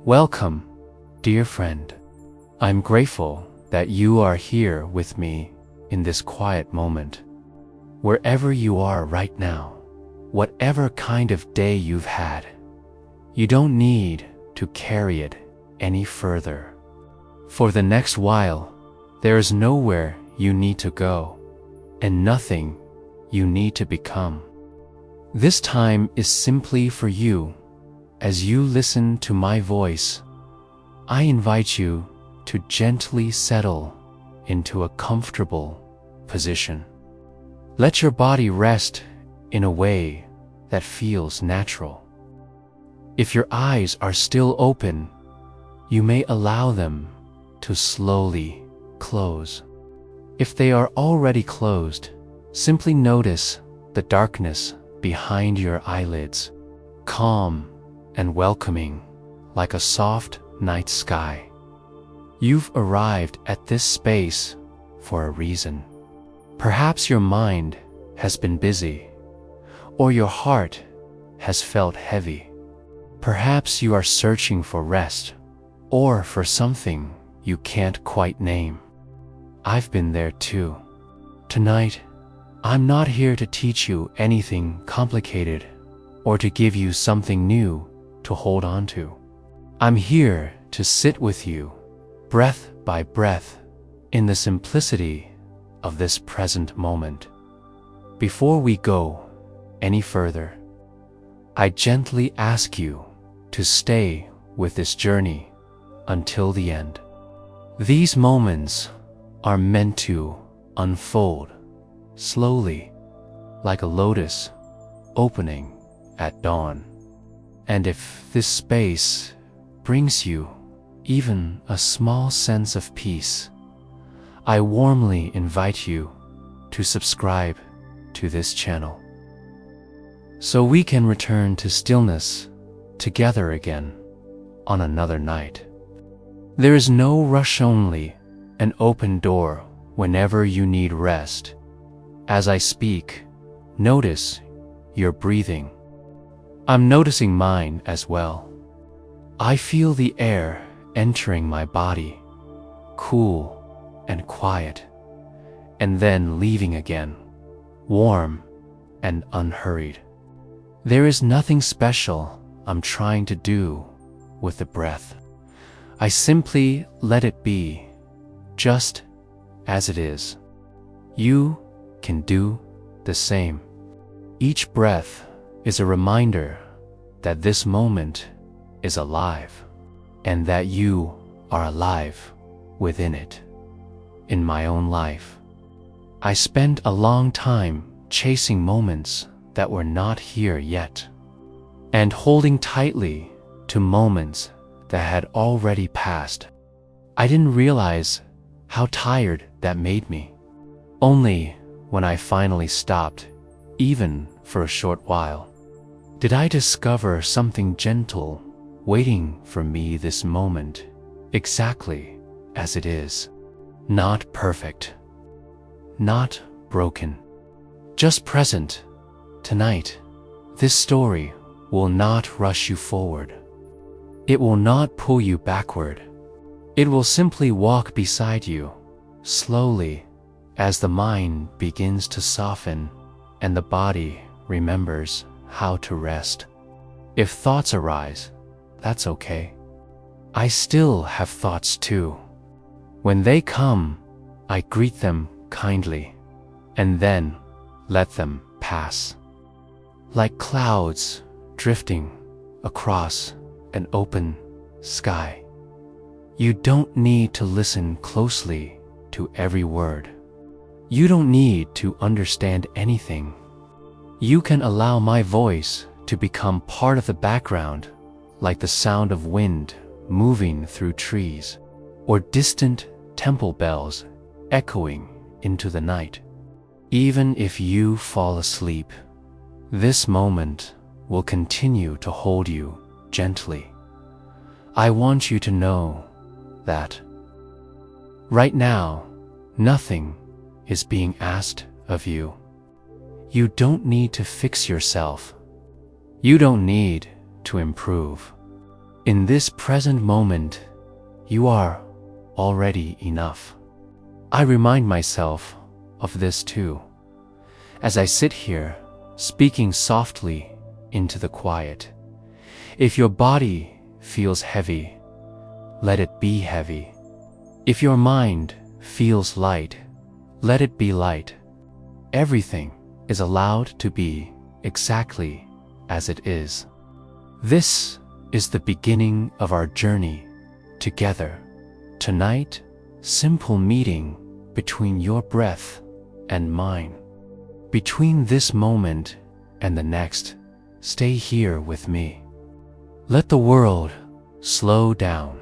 Welcome, dear friend. I'm grateful that you are here with me in this quiet moment. Wherever you are right now, whatever kind of day you've had, you don't need to carry it any further. For the next while, there is nowhere you need to go, and nothing you need to become. This time is simply for you. As you listen to my voice, I invite you to gently settle into a comfortable position. Let your body rest in a way that feels natural. If your eyes are still open, you may allow them to slowly close. If they are already closed, simply notice the darkness behind your eyelids, calm and welcoming like a soft night sky. You've arrived at this space for a reason. Perhaps your mind has been busy, or your heart has felt heavy. Perhaps you are searching for rest, or for something you can't quite name. I've been there too. Tonight, I'm not here to teach you anything complicated or to give you something new to hold on to. I'm here to sit with you, breath by breath, in the simplicity of this present moment. Before we go any further, I gently ask you to stay with this journey until the end. These moments are meant to unfold slowly, like a lotus opening at dawn. And if this space brings you even a small sense of peace, I warmly invite you to subscribe to this channel, so we can return to stillness together again on another night. There is no rush, only an open door whenever you need rest. As I speak, notice your breathing. I'm noticing mine as well. I feel the air entering my body, cool and quiet, and then leaving again, warm and unhurried. There is nothing special I'm trying to do with the breath. I simply let it be, just as it is. You can do the same. Each breath is a reminder that this moment is alive, and that you are alive within it. In my own life, I spent a long time chasing moments that were not here yet, and holding tightly to moments that had already passed. I didn't realize how tired that made me. Only when I finally stopped, even for a short while, did I discover something gentle waiting for me this moment, exactly as it is. Not perfect, not broken, just present. Tonight, this story will not rush you forward. It will not pull you backward. It will simply walk beside you, slowly, as the mind begins to soften and the body remembers how to rest. If thoughts arise, that's okay. I still have thoughts too. When they come, I greet them kindly, and then let them pass. Like clouds drifting across an open sky. You don't need to listen closely to every word. You don't need to understand anything. You can allow my voice to become part of the background, like the sound of wind moving through trees, or distant temple bells echoing into the night. Even if you fall asleep, this moment will continue to hold you gently. I want you to know that right now, nothing is being asked of you. You don't need to fix yourself. You don't need to improve. In this present moment, you are already enough. I remind myself of this too, as I sit here, speaking softly into the quiet. If your body feels heavy, let it be heavy. If your mind feels light, let it be light. Everything is allowed to be exactly as it is. This is the beginning of our journey together. Tonight, simple meeting between your breath and mine. Between this moment and the next, stay here with me. Let the world slow down.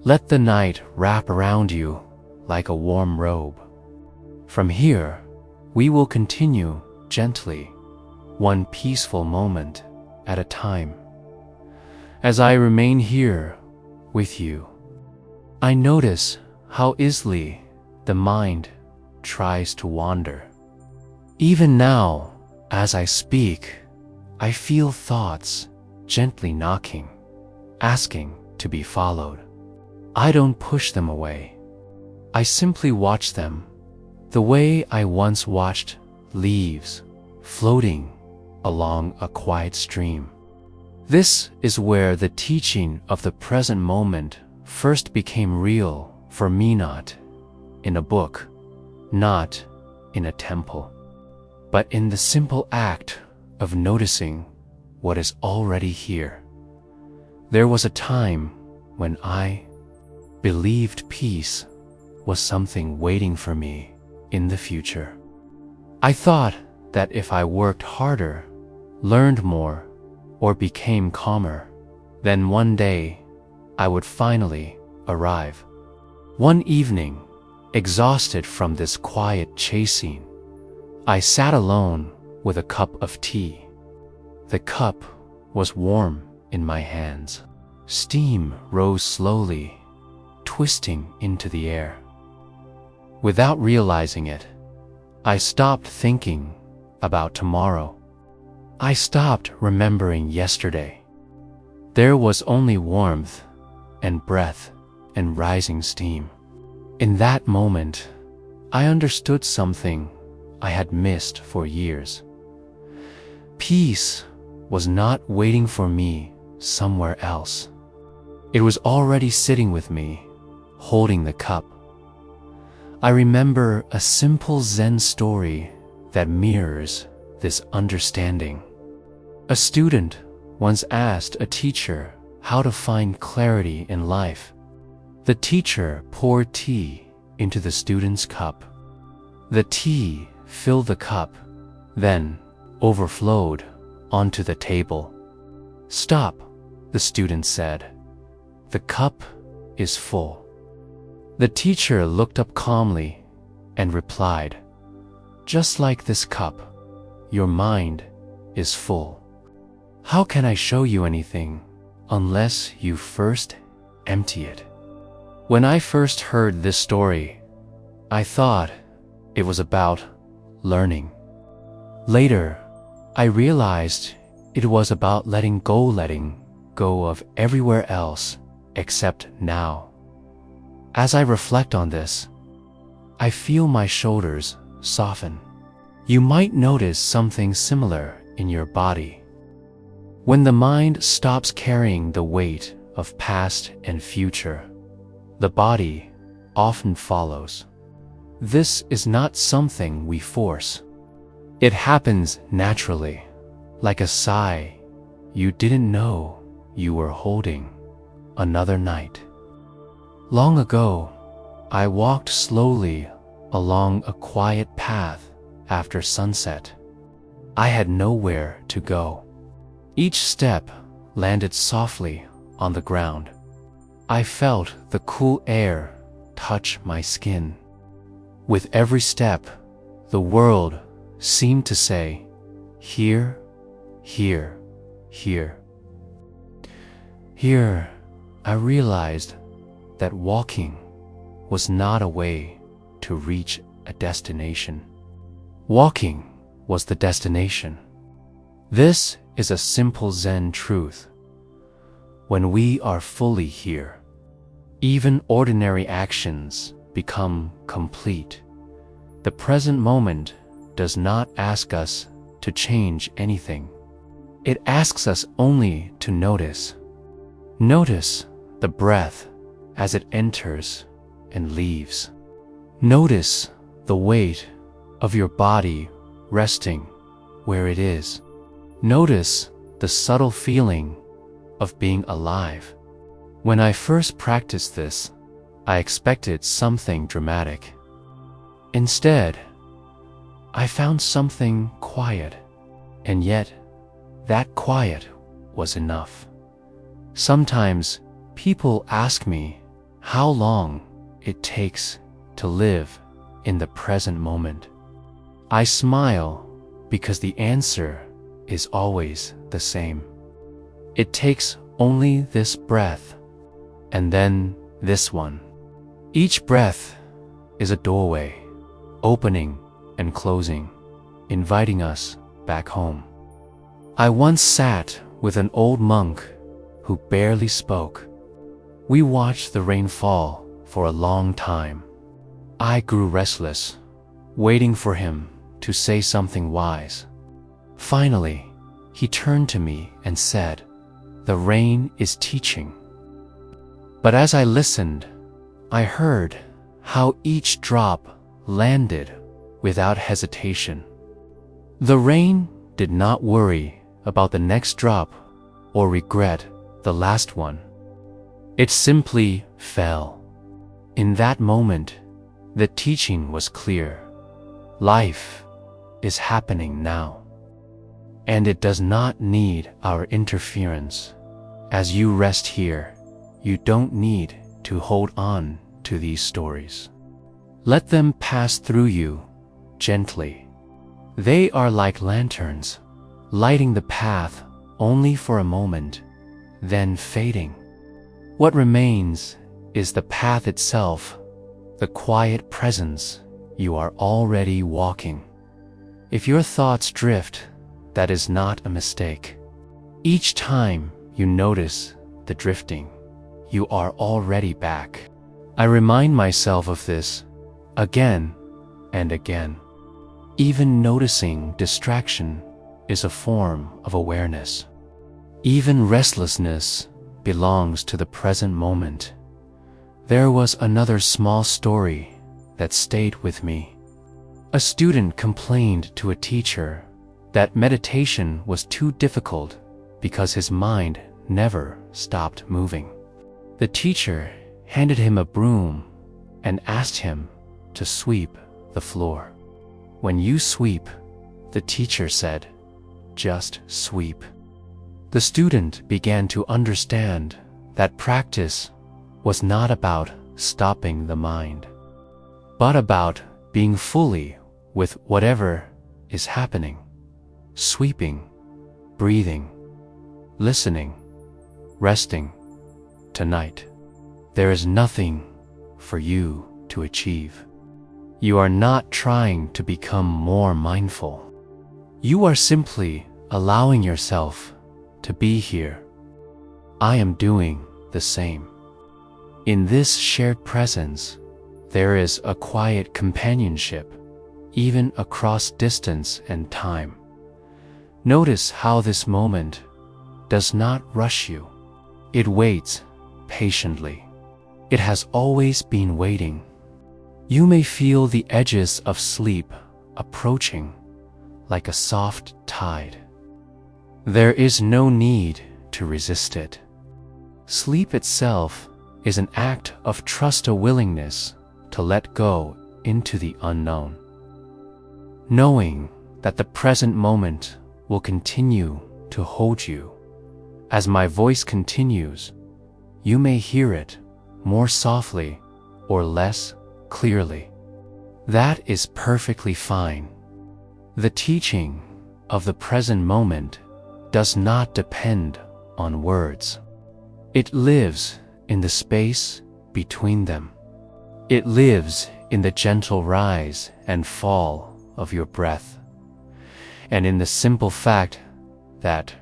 Let the night wrap around you like a warm robe. From here, we will continue gently, one peaceful moment at a time. As I remain here with you, I notice how easily the mind tries to wander. Even now, as I speak, I feel thoughts gently knocking, asking to be followed. I don't push them away. I simply watch them, the way I once watched leaves floating along a quiet stream. This is where the teaching of the present moment first became real for me, not in a book, not in a temple, but in the simple act of noticing what is already here. There was a time when I believed peace was something waiting for me in the future. I thought that if I worked harder, learned more, or became calmer, then one day I would finally arrive. One evening, exhausted from this quiet chasing, I sat alone with a cup of tea. The cup was warm in my hands. Steam rose slowly, twisting into the air. Without realizing it, I stopped thinking about tomorrow. I stopped remembering yesterday. There was only warmth and breath and rising steam. In that moment, I understood something I had missed for years. Peace was not waiting for me somewhere else. It was already sitting with me, holding the cup. I remember a simple Zen story that mirrors this understanding. A student once asked a teacher how to find clarity in life. The teacher poured tea into the student's cup. The tea filled the cup, then overflowed onto the table. "Stop," the student said. "The cup is full." The teacher looked up calmly and replied, "Just like this cup, your mind is full. How can I show you anything unless you first empty it?" When I first heard this story, I thought it was about learning. Later, I realized it was about letting go of everywhere else except now. As I reflect on this, I feel my shoulders soften. You might notice something similar in your body. When the mind stops carrying the weight of past and future, the body often follows. This is not something we force. It happens naturally, like a sigh you didn't know you were holding another night. Long ago, I walked slowly along a quiet path after sunset. I had nowhere to go. Each step landed softly on the ground. I felt the cool air touch my skin. With every step, the world seemed to say, "Here, here, here." Here, I realized that walking was not a way to reach a destination. Walking was the destination. This is a simple Zen truth. when we are fully here, even ordinary actions become complete. The present moment does not ask us to change anything. It asks us only to notice. Notice the breath as it enters and leaves. Notice the weight of your body resting where it is. Notice the subtle feeling of being alive. When I first practiced this, I expected something dramatic. Instead, I found something quiet, and yet that quiet was enough. Sometimes people ask me how long it takes to live in the present moment. I smile because the answer is always the same. It takes only this breath, and then this one. Each breath is a doorway, opening and closing, inviting us back home. I once sat with an old monk who barely spoke. We watched the rain fall for a long time. I grew restless, waiting for him to say something wise. Finally, he turned to me and said, "The rain is teaching." But as I listened, I heard how each drop landed without hesitation. The rain did not worry about the next drop or regret the last one. It simply fell. In that moment, the teaching was clear. Life is happening now, and it does not need our interference. As you rest here, you don't need to hold on to these stories. Let them pass through you gently. They are like lanterns, lighting the path only for a moment, then fading. What remains is the path itself, the quiet presence you are already walking. If your thoughts drift, that is not a mistake. Each time you notice the drifting, you are already back. I remind myself of this again and again. Even noticing distraction is a form of awareness. Even restlessness belongs to the present moment. There was another small story that stayed with me. A student complained to a teacher that meditation was too difficult because his mind never stopped moving. The teacher handed him a broom and asked him to sweep the floor. "When you sweep," the teacher said, "just sweep." The student began to understand that practice was not about stopping the mind, but about being fully with whatever is happening. Sweeping, breathing, listening, resting. Tonight, there is nothing for you to achieve. You are not trying to become more mindful. You are simply allowing yourself to be here. I am doing the same. In this shared presence, there is a quiet companionship, even across distance and time. Notice how this moment does not rush you. It waits patiently. It has always been waiting. You may feel the edges of sleep approaching like a soft tide. There is no need to resist it. Sleep itself is an act of trust, a willingness to let go into the unknown. Knowing that the present moment will continue to hold you. As my voice continues, you may hear it more softly or less clearly. That is perfectly fine. The teaching of the present moment does not depend on words. It lives in the space between them. It lives in the gentle rise and fall of your breath, and in the simple fact that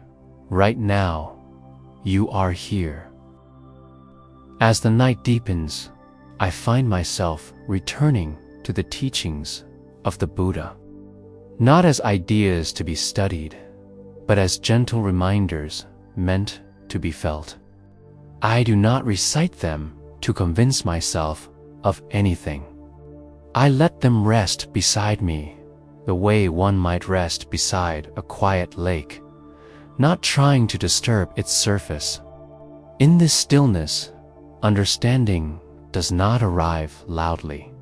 right now you are here. As the night deepens, I find myself returning to the teachings of the Buddha, not as ideas to be studied, but as gentle reminders meant to be felt. I do not recite them to convince myself of anything. I let them rest beside me the way one might rest beside a quiet lake, not trying to disturb its surface. In this stillness, understanding does not arrive loudly.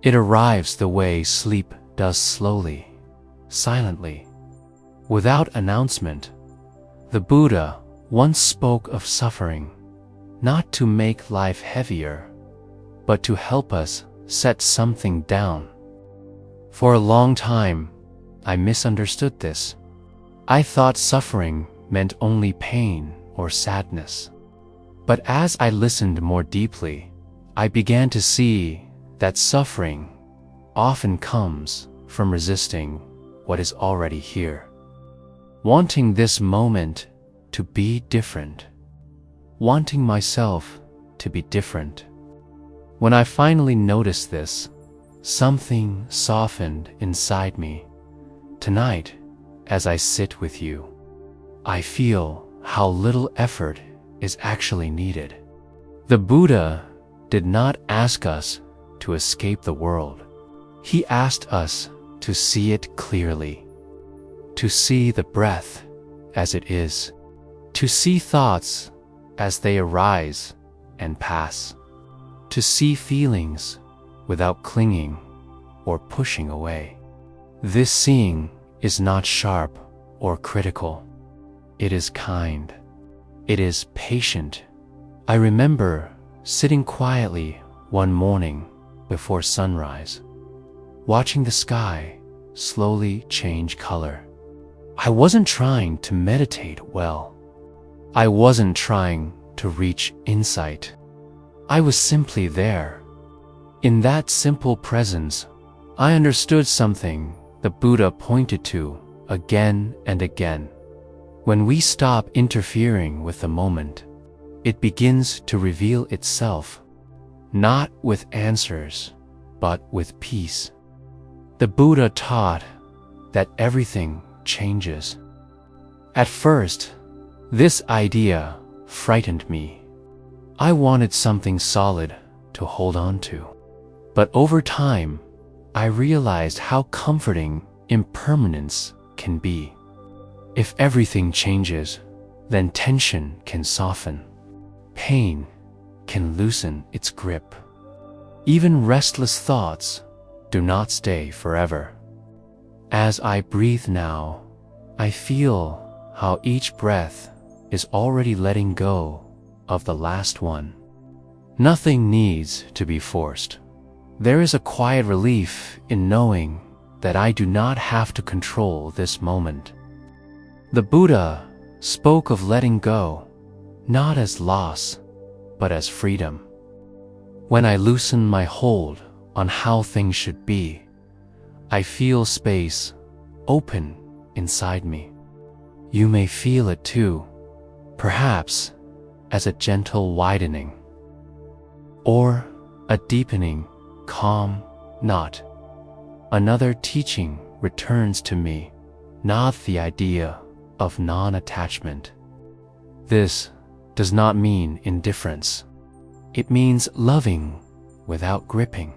It arrives the way sleep does, slowly, silently, without announcement. The Buddha once spoke of suffering, not to make life heavier, but to help us set something down. For a long time, I misunderstood this. I thought suffering meant only pain or sadness. But as I listened more deeply, I began to see that suffering often comes from resisting what is already here, wanting this moment to be different, wanting myself to be different. When I finally noticed this, something softened inside me. Tonight, as I sit with you, I feel how little effort is actually needed. The Buddha did not ask us to escape the world. He asked us to see it clearly, to see the breath as it is, to see thoughts as they arise and pass, to see feelings without clinging or pushing away. This seeing is not sharp or critical. It is kind. It is patient. I remember sitting quietly one morning before sunrise, watching the sky slowly change color. I wasn't trying to meditate well. I wasn't trying to reach insight. I was simply there. In that simple presence, I understood something the Buddha pointed to again and again. When we stop interfering with the moment, it begins to reveal itself, not with answers, but with peace. The Buddha taught that everything changes. At first, this idea frightened me. I wanted something solid to hold on to. But over time, I realized how comforting impermanence can be. If everything changes, then tension can soften. Pain can loosen its grip. Even restless thoughts do not stay forever. As I breathe now, I feel how each breath is already letting go of the last one. Nothing needs to be forced. There is a quiet relief in knowing that I do not have to control this moment. The Buddha spoke of letting go, not as loss, but as freedom. When I loosen my hold on how things should be, I feel space open inside me. You may feel it too, perhaps as a gentle widening, or a deepening calm knot. Another teaching returns to me, not the idea of non-attachment. This does not mean indifference. It means loving without gripping,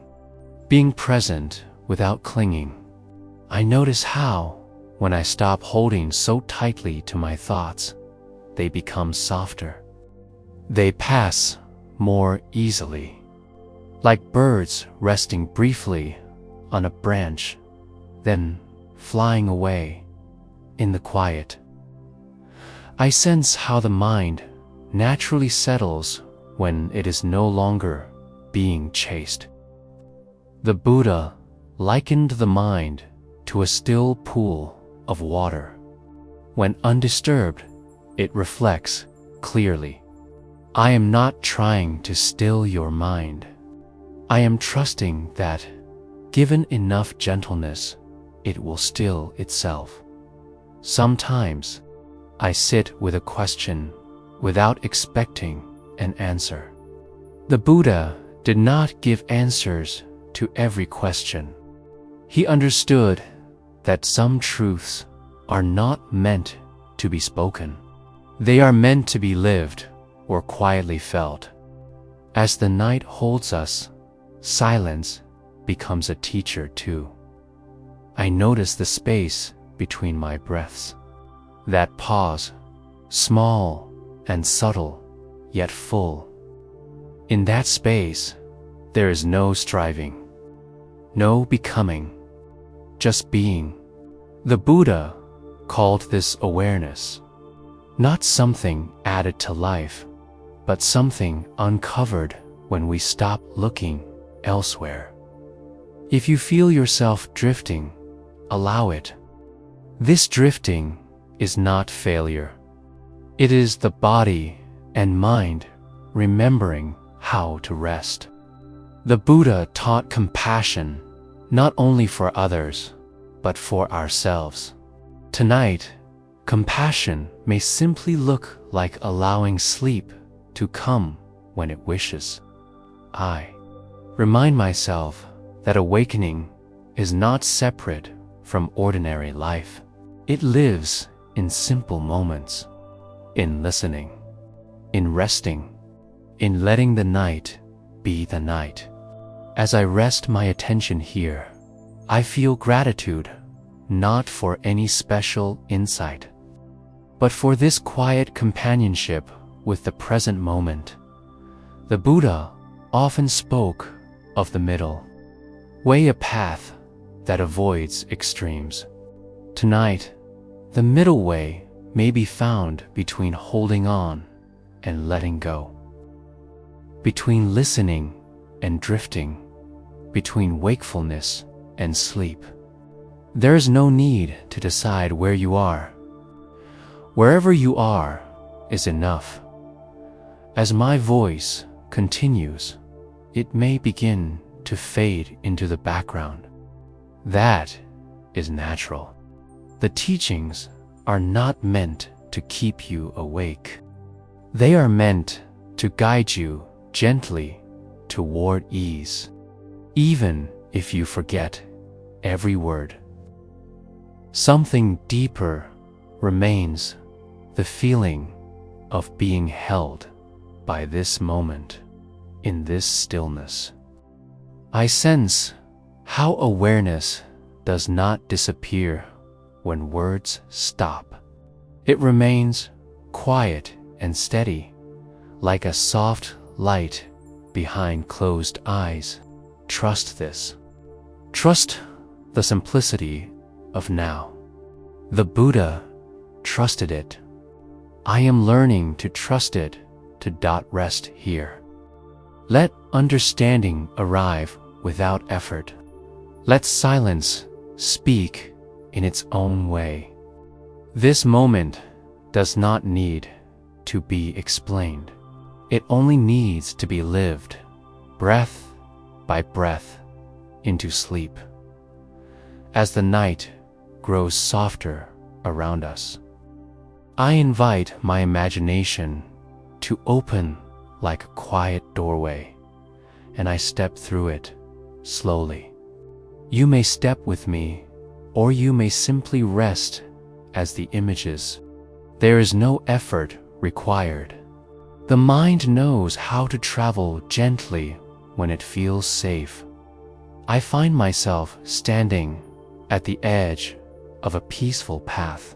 being present without clinging. I notice how, when I stop holding so tightly to my thoughts, they become softer. They pass more easily, like birds resting briefly on a branch, then flying away in the quiet. I sense how the mind naturally settles when it is no longer being chased. The Buddha likened the mind to a still pool of water. When undisturbed, it reflects clearly. I am not trying to still your mind. I am trusting that, given enough gentleness, it will still itself. Sometimes, I sit with a question without expecting an answer. The Buddha did not give answers to every question. He understood that some truths are not meant to be spoken. They are meant to be lived or quietly felt. As the night holds us, silence becomes a teacher too. I notice the space between my breaths. That pause, small and subtle, yet full. In that space, there is no striving, no becoming, just being. The Buddha called this awareness, not something added to life, but something uncovered when we stop looking elsewhere. If you feel yourself drifting, allow it. This drifting is not failure. It is the body and mind remembering how to rest. The Buddha taught compassion, not only for others, but for ourselves. Tonight, compassion may simply look like allowing sleep to come when it wishes. I remind myself that awakening is not separate from ordinary life. It lives in simple moments, in listening, in resting, in letting the night be the night. As I rest my attention here, I feel gratitude, not for any special insight, but for this quiet companionship with the present moment. The Buddha often spoke of the middle way, a path that avoids extremes. Tonight, the middle way may be found between holding on and letting go, between listening and drifting, between wakefulness and sleep. There is no need to decide where you are. Wherever you are is enough. As my voice continues, it may begin to fade into the background. That is natural. The teachings are not meant to keep you awake. They are meant to guide you gently toward ease, even if you forget every word. Something deeper remains, the feeling of being held by this moment, in this stillness. I sense how awareness does not disappear when words stop. It remains quiet and steady, like a soft light behind closed eyes. Trust this. Trust the simplicity of now. The Buddha trusted it. I am learning to trust it to rest here. Let understanding arrive without effort. Let silence speak in its own way. This moment does not need to be explained. It only needs to be lived, breath by breath, into sleep. As the night grows softer around us, I invite my imagination to open like a quiet doorway, and I step through it slowly. You may step with me, or you may simply rest as the images. There is no effort required. The mind knows how to travel gently when it feels safe. I find myself standing at the edge of a peaceful path.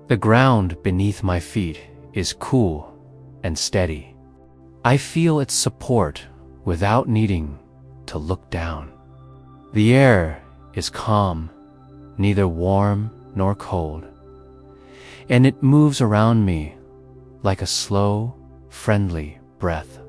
The ground beneath my feet is cool and steady. I feel its support without needing to look down. The air is calm, neither warm nor cold, and it moves around me like a slow, friendly breath.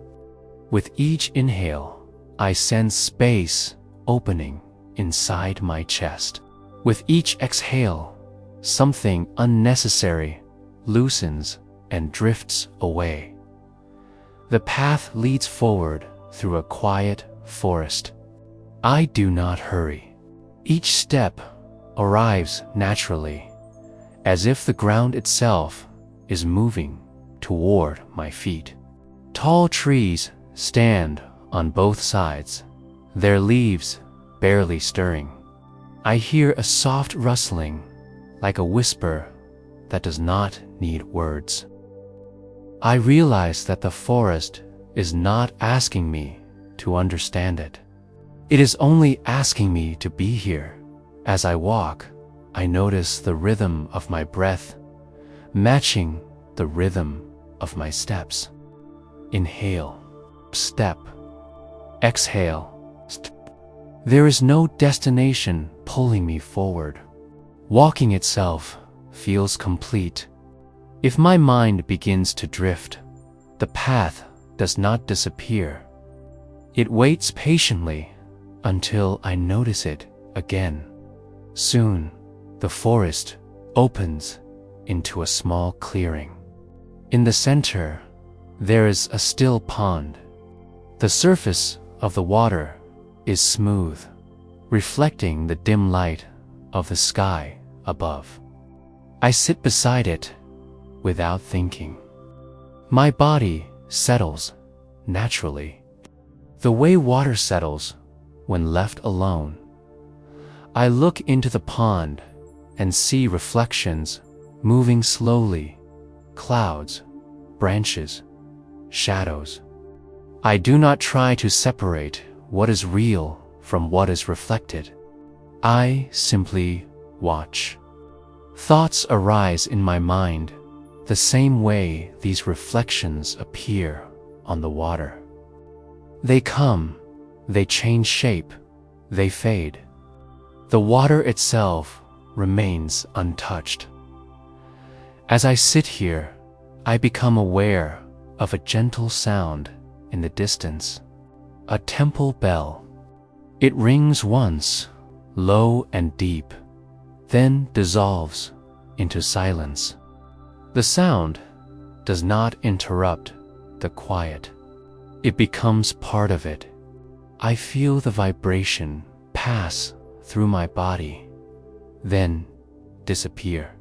With each inhale, I sense space opening inside my chest. With each exhale, something unnecessary loosens and drifts away. The path leads forward through a quiet forest. I do not hurry. Each step arrives naturally, as if the ground itself is moving toward my feet. Tall trees stand on both sides, their leaves barely stirring. I hear a soft rustling, like a whisper that does not need words. I realize that the forest is not asking me to understand it. It is only asking me to be here. As I walk, I notice the rhythm of my breath, matching the rhythm of my steps. Inhale, step, exhale, step. There is no destination pulling me forward. Walking itself feels complete. If my mind begins to drift, the path does not disappear. It waits patiently until I notice it again. Soon, the forest opens into a small clearing. In the center, there is a still pond. The surface of the water is smooth, reflecting the dim light of the sky above. I sit beside it without thinking. My body settles naturally, the way water settles when left alone. I look into the pond and see reflections moving slowly, clouds, branches, shadows. I do not try to separate what is real from what is reflected. I simply watch. Thoughts arise in my mind the same way these reflections appear on the water. They come, they change shape, they fade. The water itself remains untouched. As I sit here, I become aware of a gentle sound in the distance, a temple bell. It rings once, low and deep, then dissolves into silence. The sound does not interrupt the quiet. It becomes part of it. I feel the vibration pass through my body, then disappear,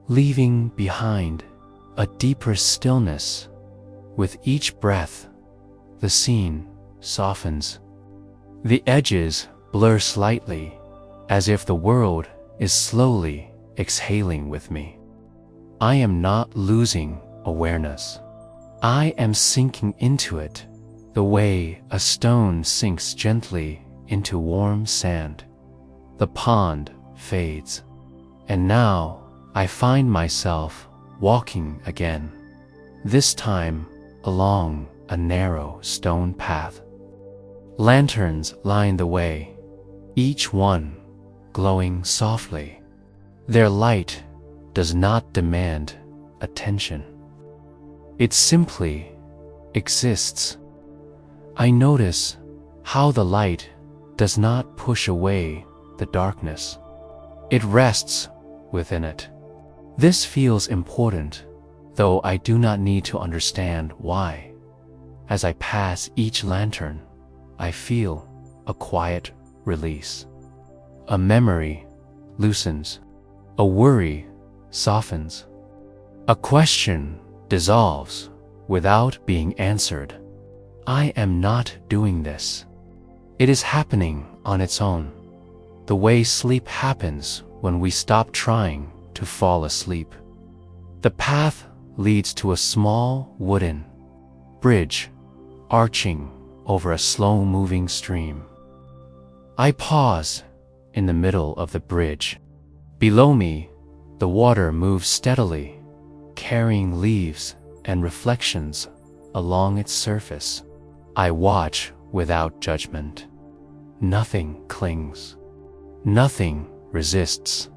leaving behind a deeper stillness. With each breath, the scene softens. The edges blur slightly, as if the world is slowly exhaling with me. I am not losing awareness. I am sinking into it, the way a stone sinks gently into warm sand. The pond fades, and now I find myself walking again, this time along a narrow stone path. Lanterns line the way, each one glowing softly. Their light does not demand attention. It simply exists. I notice how the light does not push away the darkness. It rests within it. This feels important, though I do not need to understand why. As I pass each lantern, I feel a quiet release. A memory loosens. A worry softens. A question dissolves without being answered. I am not doing this. It is happening on its own, the way sleep happens when we stop trying to fall asleep. The path leads to a small wooden bridge arching over a slow-moving stream. I pause in the middle of the bridge. Below me, the water moves steadily, carrying leaves and reflections along its surface. I watch without judgment. Nothing clings. Nothing resists.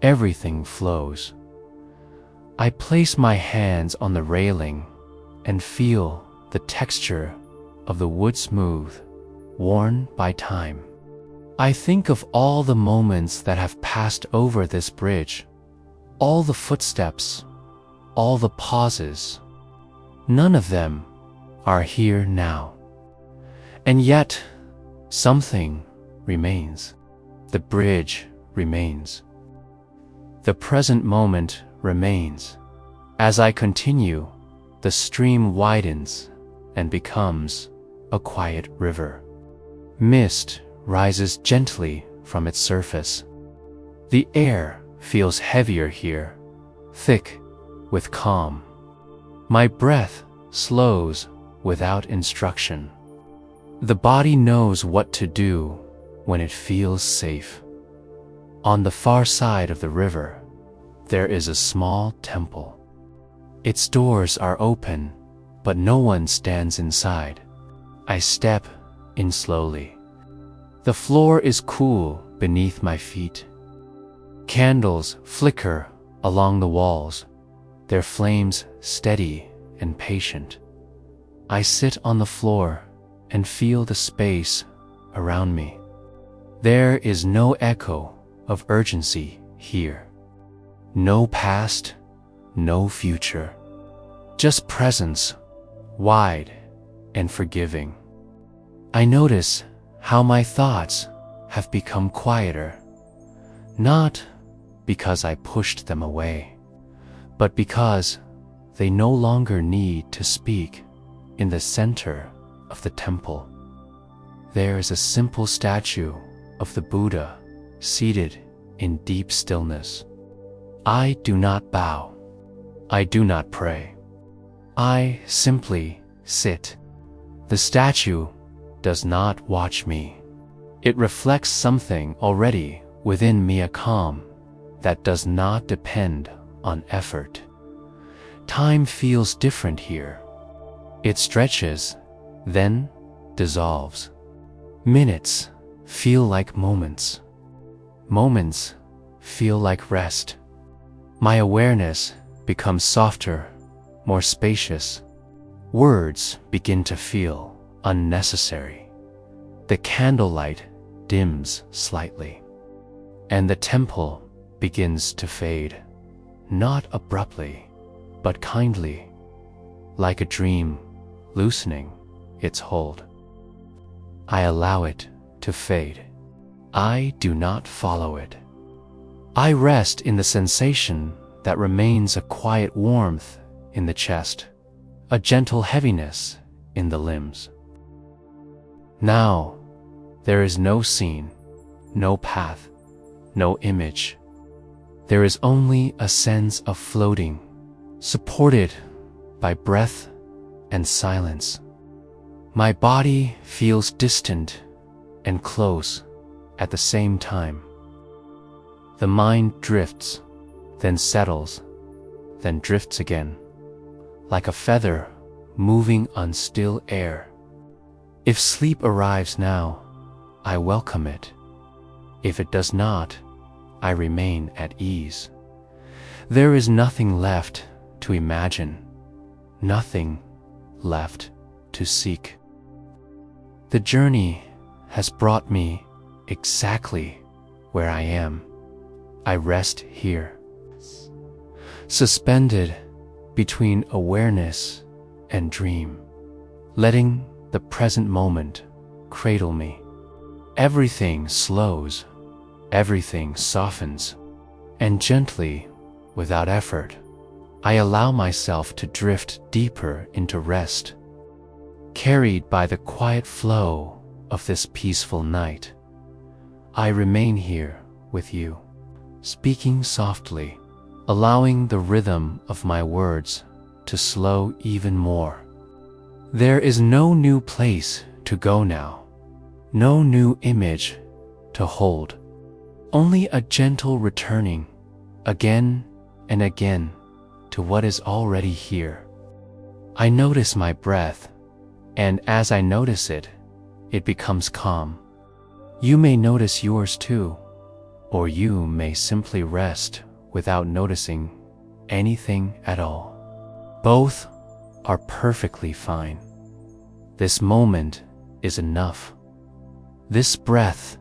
Everything flows. I place my hands on the railing and feel the texture of the wood smooth, worn by time. I think of all the moments that have passed over this bridge, all the footsteps, all the pauses. None of them are here now. And yet, something remains. The bridge remains. The present moment remains. As I continue, the stream widens and becomes a quiet river. Mist rises gently from its surface. The air feels heavier here, thick with calm. My breath slows without instruction. The body knows what to do when it feels safe. On the far side of the river, there is a small temple. Its doors are open, but no one stands inside. I step in slowly. The floor is cool beneath my feet. Candles flicker along the walls, their flames steady and patient. I sit on the floor and feel the space around me. There is no echo of urgency here. No past, no future. Just presence, wide and forgiving. I notice how my thoughts have become quieter, not because I pushed them away, but because they no longer need to speak. In the center of the temple, there is a simple statue of the Buddha seated in deep stillness. I do not bow. I do not pray. I simply sit. The statue does not watch me. It reflects something already within me, a calm that does not depend on effort. Time feels different here. It stretches, then dissolves. Minutes feel like moments. Moments feel like rest. My awareness becomes softer, more spacious. Words begin to feel unnecessary. The candlelight dims slightly, and the temple begins to fade, not abruptly, but kindly, like a dream loosening its hold. I allow it to fade. I do not follow it. I rest in the sensation that remains, a quiet warmth in the chest, a gentle heaviness in the limbs. Now, there is no scene, no path, no image. There is only a sense of floating, supported by breath and silence. My body feels distant and close at the same time. The mind drifts, then settles, then drifts again, like a feather moving on still air. If sleep arrives now, I welcome it. If it does not, I remain at ease. There is nothing left to imagine, nothing left to seek. The journey has brought me exactly where I am. I rest here, suspended between awareness and dream, letting the present moment cradle me. Everything slows, everything softens, and gently, without effort, I allow myself to drift deeper into rest, carried by the quiet flow of this peaceful night. I remain here with you, speaking softly, allowing the rhythm of my words to slow even more. There is no new place to go now, no new image to hold, only a gentle returning, again and again, to what is already here. I notice my breath, and as I notice it, it becomes calm. You may notice yours too, or you may simply rest without noticing anything at all. Both are perfectly fine. This moment is enough. This breath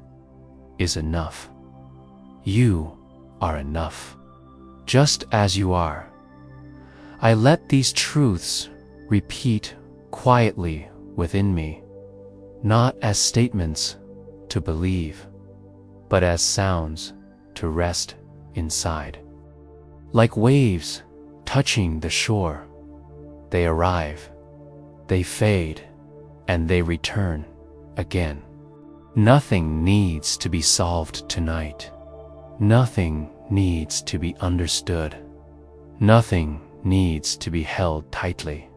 is enough. You are enough, just as you are. I let these truths repeat quietly within me, not as statements to believe, but as sounds to rest inside. Like waves touching the shore. They arrive, they fade, and they return again. Nothing needs to be solved tonight. Nothing needs to be understood. Nothing needs to be held tightly.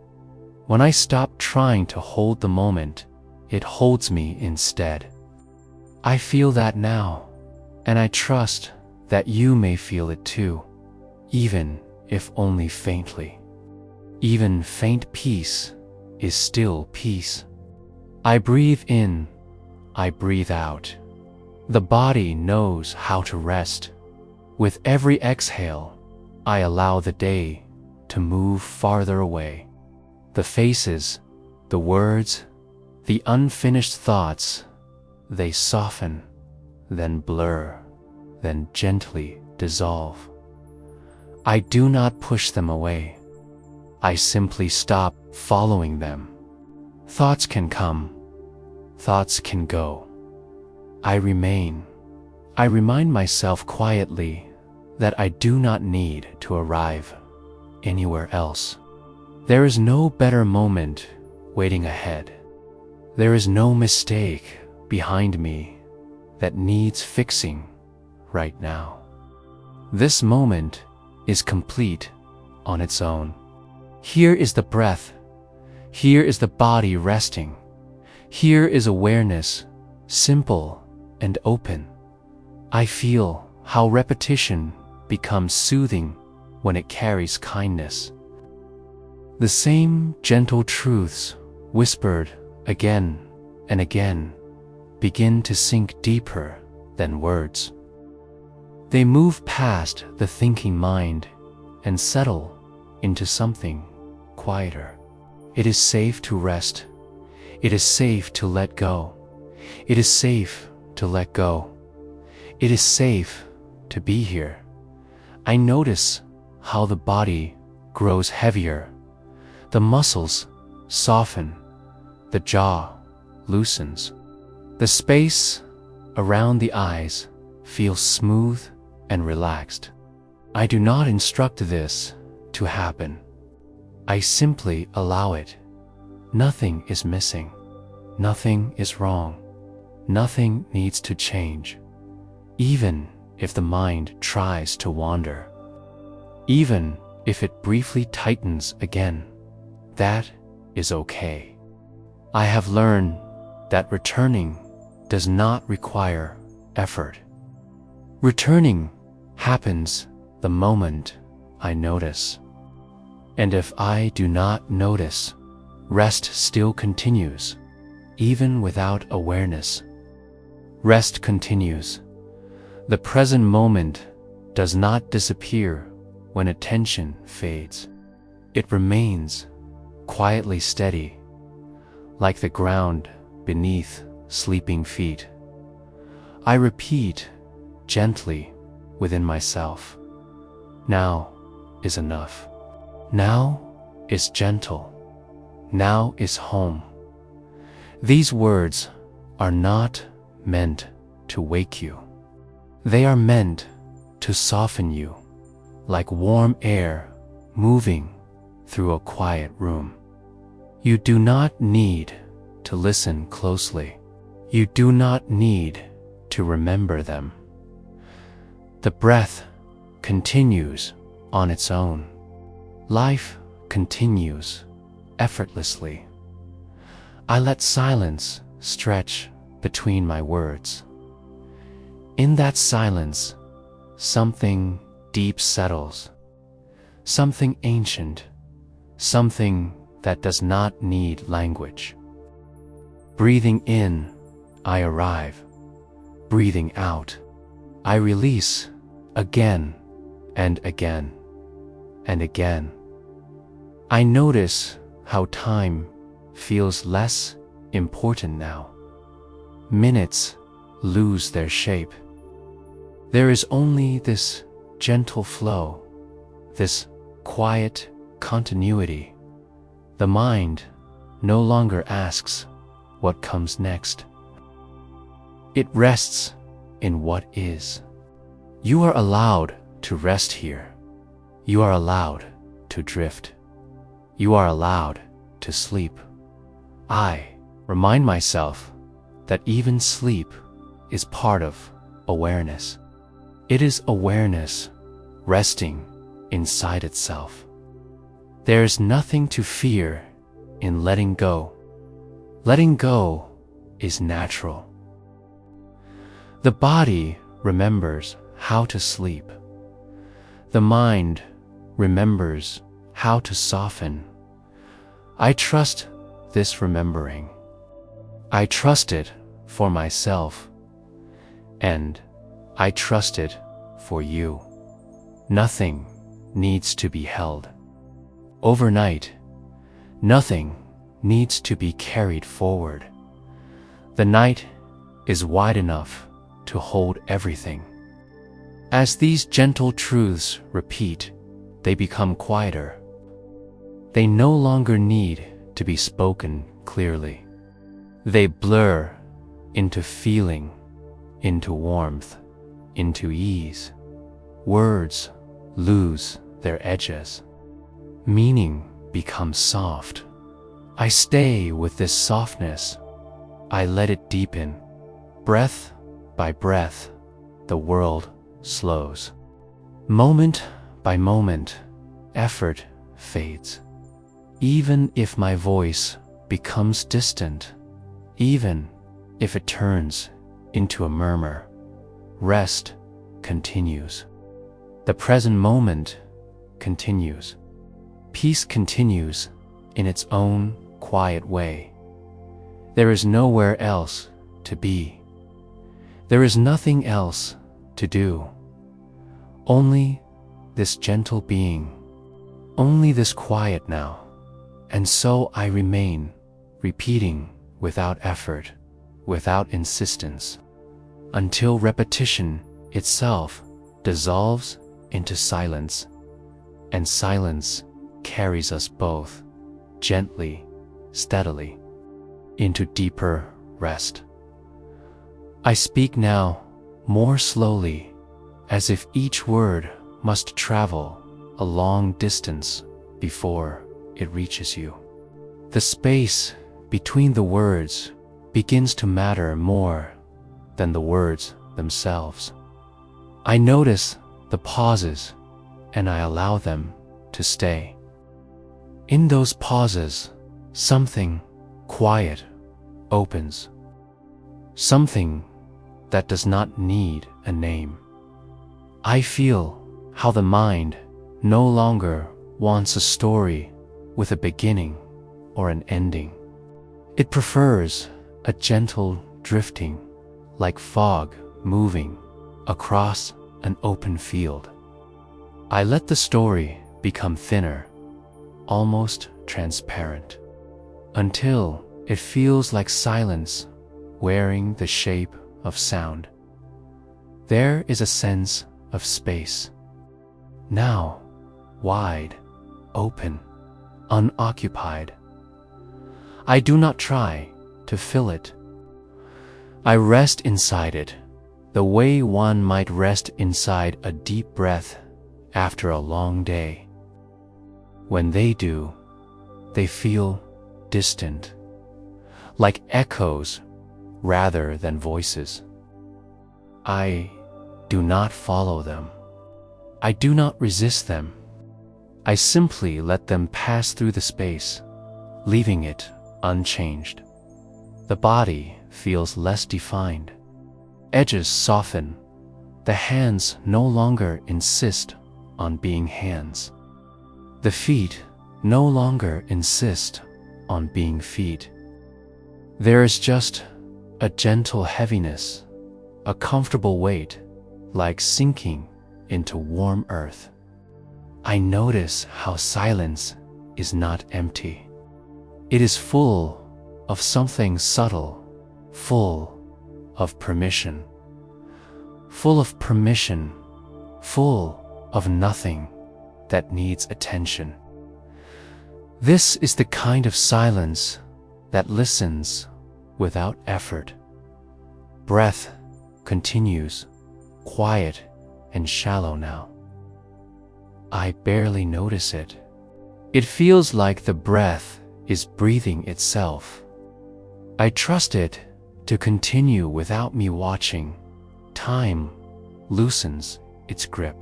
When I stop trying to hold the moment, it holds me instead. I feel that now, and I trust that you may feel it too, even if only faintly. Even faint peace is still peace. I breathe in, I breathe out. The body knows how to rest. With every exhale, I allow the day to move farther away. The faces, the words, the unfinished thoughts, they soften, then blur, then gently dissolve. I do not push them away. I simply stop following them. Thoughts can come, thoughts can go. I remain. I remind myself quietly that I do not need to arrive anywhere else. There is no better moment waiting ahead. There is no mistake behind me that needs fixing right now. This moment is complete on its own. Here is the breath. Here is the body resting. Here is awareness, simple and open. I feel how repetition becomes soothing when it carries kindness. The same gentle truths, whispered again and again, begin to sink deeper than words. They move past the thinking mind and settle into something quieter. It is safe to rest. It is safe to let go. It is safe to let go. It is safe to be here. I notice how the body grows heavier. The muscles soften. The jaw loosens. The space around the eyes feels smooth and relaxed. I do not instruct this to happen. I simply allow it. Nothing is missing. Nothing is wrong. Nothing needs to change. Even if the mind tries to wander. Even if it briefly tightens again. That is okay. I have learned that returning does not require effort. Returning happens the moment I notice. And if I do not notice, rest still continues, even without awareness. Rest continues. The present moment does not disappear when attention fades. It remains quietly steady, like the ground beneath sleeping feet. I repeat gently within myself, now is enough. Now is gentle. Now is home. These words are not meant to wake you. They are meant to soften you, like warm air moving through a quiet room. You do not need to listen closely. You do not need to remember them. The breath continues on its own. Life continues effortlessly. I let silence stretch between my words. In that silence, something deep settles, something ancient, something that does not need language. Breathing in, I arrive. Breathing out, I release again and again and again. I notice how time feels less important now. Minutes lose their shape. There is only this gentle flow, this quiet continuity. The mind no longer asks what comes next. It rests in what is. You are allowed to rest here. You are allowed to drift. You are allowed to sleep. I remind myself that even sleep is part of awareness. It is awareness resting inside itself. There is nothing to fear in letting go. Letting go is natural. The body remembers how to sleep. The mind remembers how to soften. I trust this remembering. I trust it for myself, and I trust it for you. Nothing needs to be held. Overnight, nothing needs to be carried forward. The night is wide enough to hold everything. As these gentle truths repeat, they become quieter. They no longer need to be spoken clearly. They blur into feeling, into warmth, into ease. Words lose their edges. Meaning becomes soft. I stay with this softness. I let it deepen. Breath by breath, the world slows. Moment by moment, effort fades. Even if my voice becomes distant, even if it turns into a murmur, rest continues. The present moment continues. Peace continues in its own quiet way. There is nowhere else to be. There is nothing else to do. Only this gentle being, only this quiet now. And so I remain, repeating without effort, without insistence, until repetition itself dissolves into silence, and silence carries us both, gently, steadily, into deeper rest. I speak now more slowly, as if each word must travel a long distance before it reaches you. The space between the words begins to matter more than the words themselves. I notice the pauses and I allow them to stay. In those pauses, something quiet opens. Something that does not need a name. I feel how the mind no longer wants a story with a beginning or an ending. It prefers a gentle drifting, like fog moving across an open field. I let the story become thinner, almost transparent, until it feels like silence wearing the shape of sound. There is a sense of space, now wide, open, unoccupied. I do not try to fill it. I rest inside it, the way one might rest inside a deep breath after a long day. When they do, they feel distant, like echoes rather than voices. I do not follow them. I do not resist them. I simply let them pass through the space, leaving it unchanged. The body feels less defined. Edges soften. The hands no longer insist on being hands. The feet no longer insist on being feet. There is just a gentle heaviness, a comfortable weight, like sinking into warm earth. I notice how silence is not empty. It is full of something subtle, full of permission. Full of permission, full of nothing that needs attention. This is the kind of silence that listens without effort. Breath continues, quiet and shallow now. I barely notice it It feels like the breath is breathing itself. I trust it to continue without me watching. Time loosens its grip.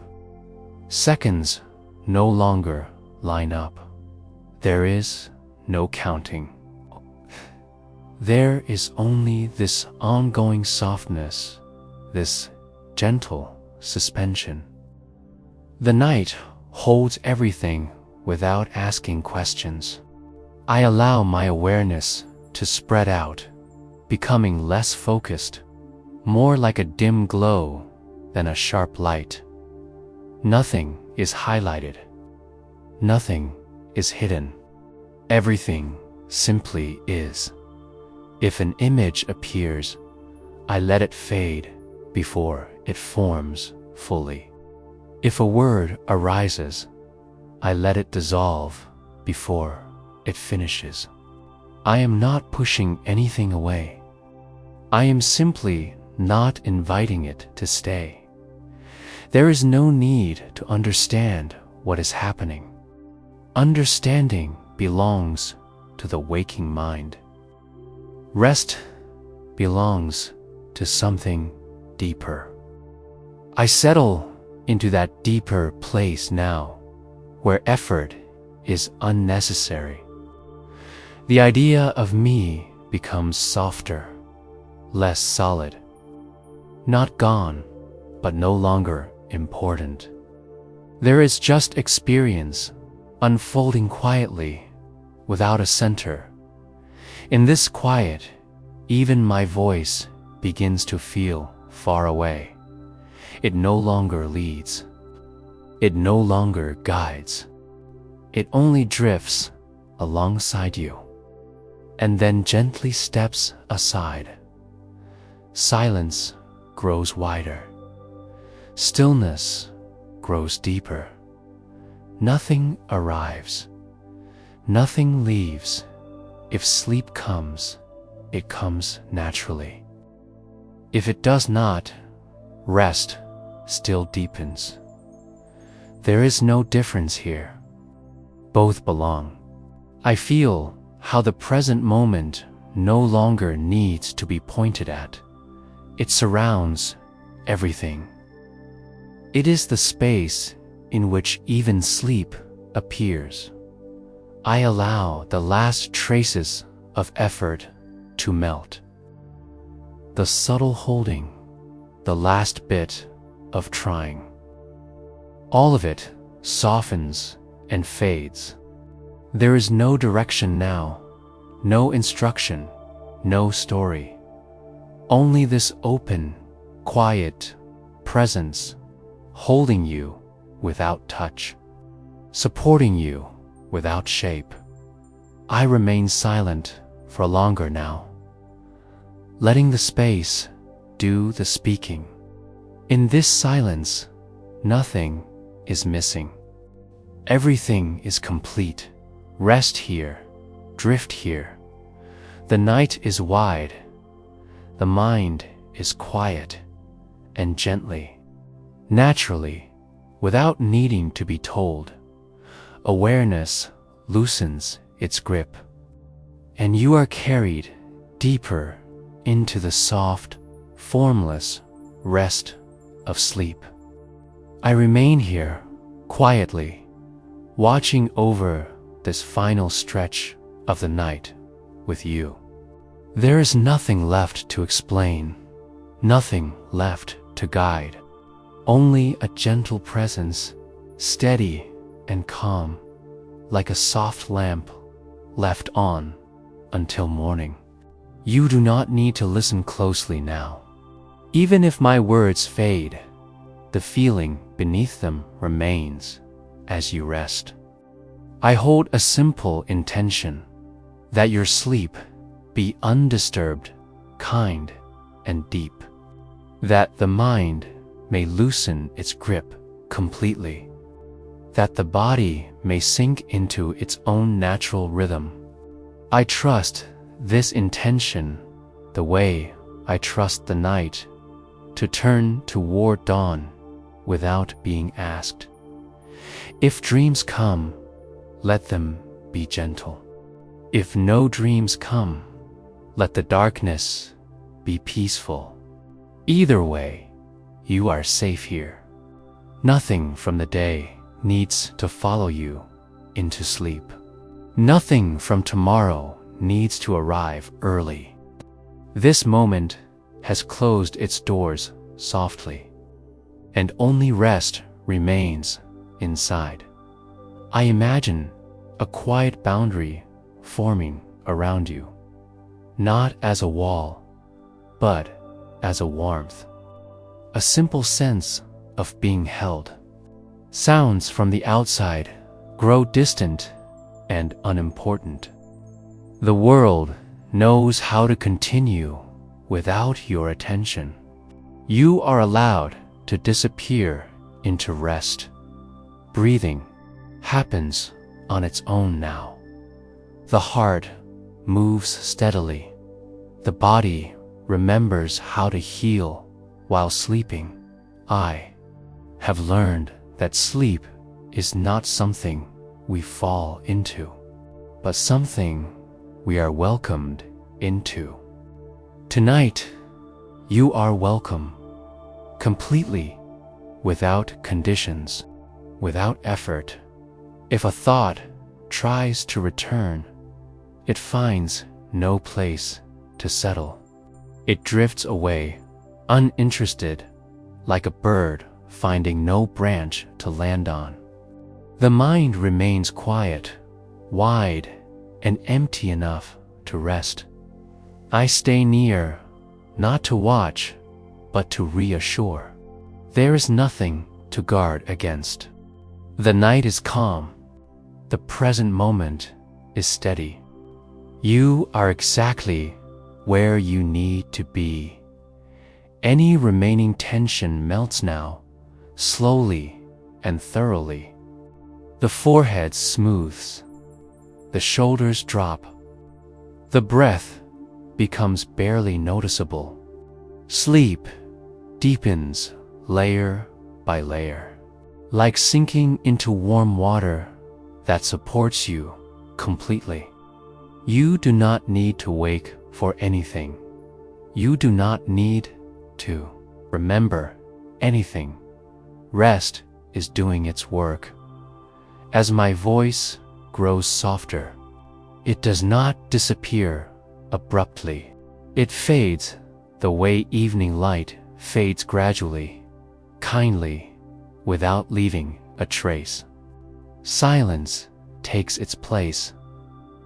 Seconds no longer line up. There is no counting. There is only this ongoing softness, this gentle suspension. The night holds everything without asking questions. I allow my awareness to spread out, becoming less focused, more like a dim glow than a sharp light. Nothing is highlighted. Nothing is hidden. Everything simply is. If an image appears, I let it fade before it forms fully. If a word arises, I let it dissolve before it finishes. I am not pushing anything away. I am simply not inviting it to stay. There is no need to understand what is happening. Understanding belongs to the waking mind. Rest belongs to something deeper. I settle into that deeper place now, where effort is unnecessary. The idea of me becomes softer, less solid. Not gone, but no longer important. There is just experience unfolding quietly, without a center. In this quiet, even my voice begins to feel far away. It no longer leads. It no longer guides. It only drifts alongside you, and then gently steps aside. Silence grows wider. Stillness grows deeper. Nothing arrives. Nothing leaves. If sleep comes, it comes naturally. If it does not, rest still deepens. There is no difference here. Both belong. I feel how the present moment no longer needs to be pointed at. It surrounds everything. It is the space in which even sleep appears. I allow the last traces of effort to melt. The subtle holding, the last bit of trying. All of it softens and fades. There is no direction now, no instruction, no story. Only this open, quiet presence, holding you without touch, supporting you without shape. I remain silent for longer now, letting the space do the speaking. In this silence, nothing is missing. Everything is complete. Rest here, drift here. The night is wide. The mind is quiet and gently, naturally, without needing to be told. Awareness loosens its grip, and you are carried deeper into the soft, formless rest of sleep. I remain here quietly, watching over this final stretch of the night with you. There is nothing left to explain, nothing left to guide, only a gentle presence, steady and calm, like a soft lamp left on until morning. You do not need to listen closely now. Even if my words fade, the feeling beneath them remains as you rest. I hold a simple intention, that your sleep be undisturbed, kind, and deep. That the mind may loosen its grip completely. That the body may sink into its own natural rhythm. I trust this intention the way I trust the night to turn toward dawn without being asked. If dreams come, let them be gentle. If no dreams come, let the darkness be peaceful. Either way, you are safe here. Nothing from the day needs to follow you into sleep. Nothing from tomorrow needs to arrive early. This moment has closed its doors softly, and only rest remains inside. I imagine a quiet boundary forming around you, not as a wall, but as a warmth, a simple sense of being held. Sounds from the outside grow distant and unimportant. The world knows how to continue without your attention. You are allowed to disappear into rest. Breathing happens on its own now. The heart moves steadily. The body remembers how to heal while sleeping. I have learned that sleep is not something we fall into, but something we are welcomed into. Tonight, you are welcome, completely, without conditions, without effort. If a thought tries to return, it finds no place to settle. It drifts away, uninterested, like a bird finding no branch to land on. The mind remains quiet, wide, and empty enough to rest. I stay near, not to watch, but to reassure. There is nothing to guard against. The night is calm. The present moment is steady. You are exactly where you need to be. Any remaining tension melts now, slowly and thoroughly. The forehead smooths. The shoulders drop. The breath becomes barely noticeable. Sleep deepens layer by layer, like sinking into warm water that supports you completely. You do not need to wake for anything. You do not need to remember anything. Rest is doing its work. As my voice grows softer, it does not disappear abruptly. It fades the way evening light fades gradually, kindly, without leaving a trace. Silence takes its place,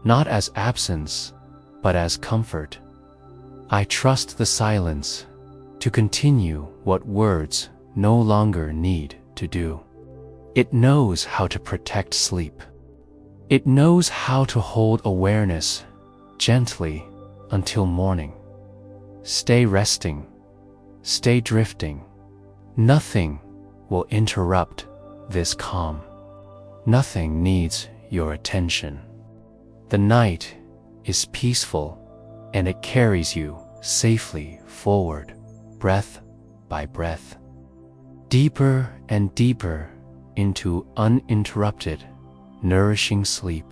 not as absence, but as comfort. I trust the silence to continue what words no longer need to do. It knows how to protect sleep. It knows how to hold awareness gently until morning. Stay resting. Stay drifting. Nothing will interrupt this calm. Nothing needs your attention. The night is peaceful, and it carries you safely forward, breath by breath, deeper and deeper into uninterrupted, nourishing sleep.